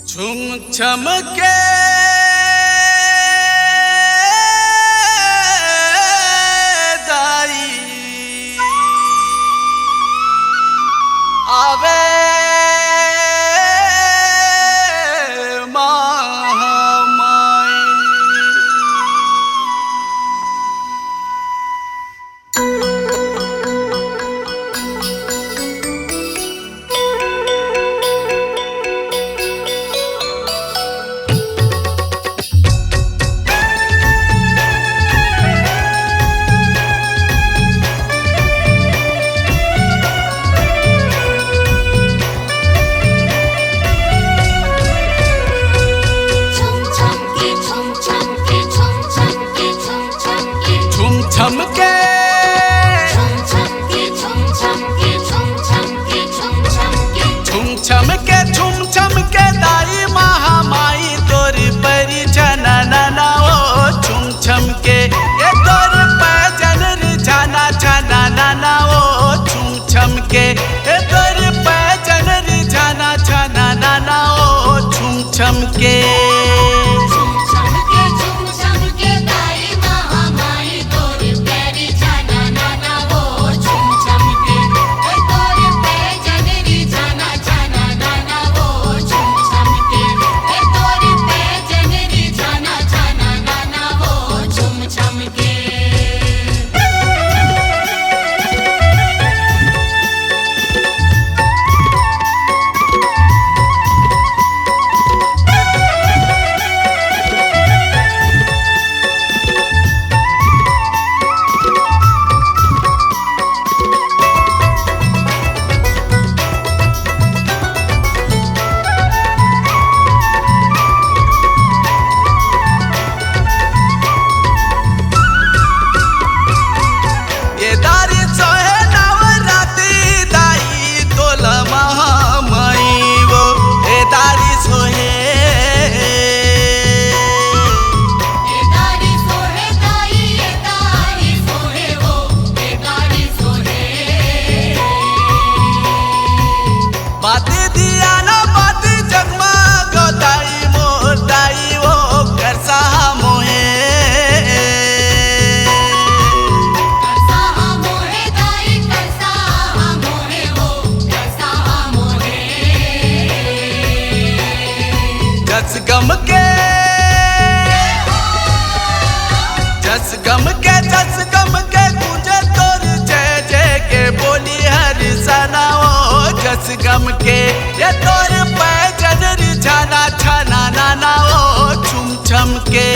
झुम छमके दाई आवे छमके दाई महामाई तोर परी छना नाना ओ छुम छमके ये तोर पैजन रिझाना छना नाना ओ छुम छमके ये तोर पैजन रिझाना छना नाना ओ छुम छमके जस गम के गूंजे तोर जय जय के बोली हर सना ओ जस गम के ये तोर पैजन रिझाना छना नाना ओ छुम छमके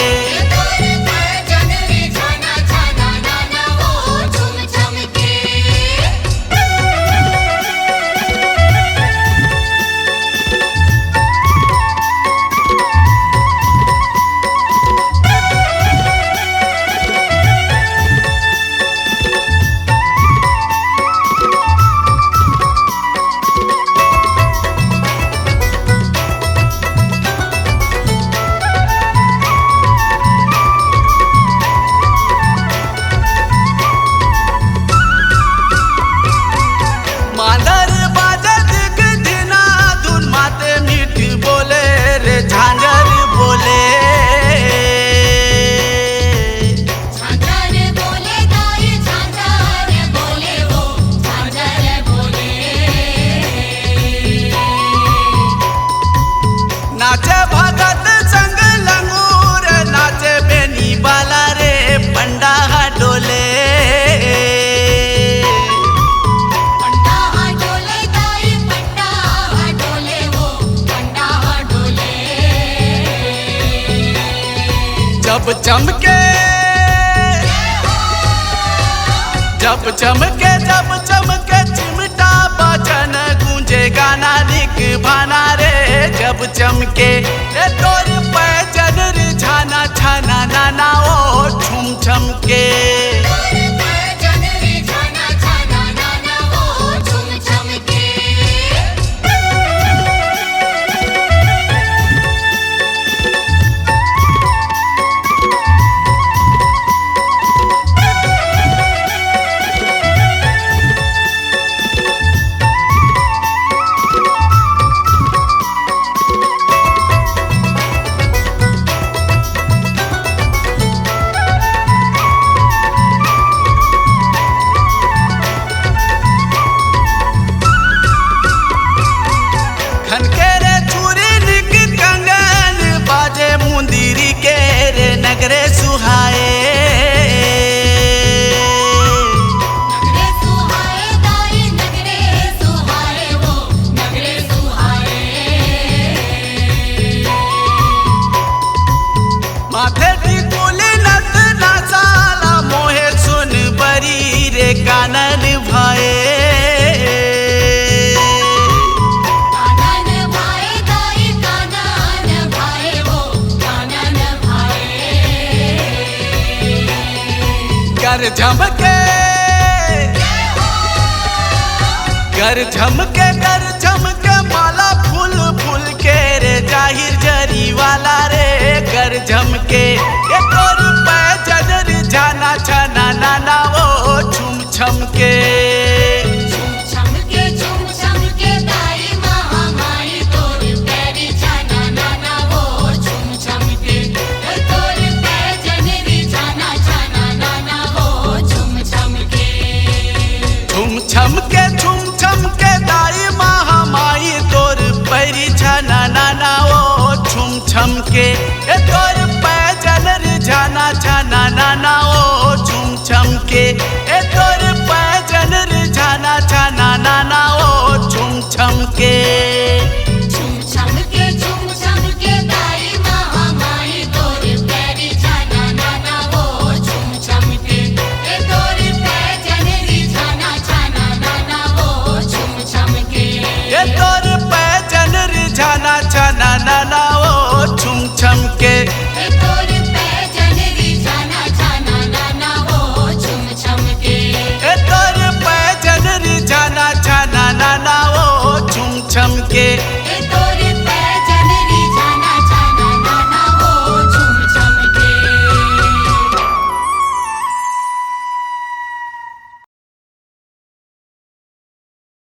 नाचे भगत संग लंगूर नाचे बेनी बाला रे पंडा डोले दाई पंडा डोले वो पंडा डोले जब चमके चिमटा बजन गूंजे गाना लिख भाना रे जब चमके ये तोर पैजन रिझाना छना नाना ओ छुम छमके झमके कर झमके माला फूल फूल के रे जाहिर जरी वाला रे कर झमके ये तोर पैजन रे जाना छना नाना ओ छुम छमके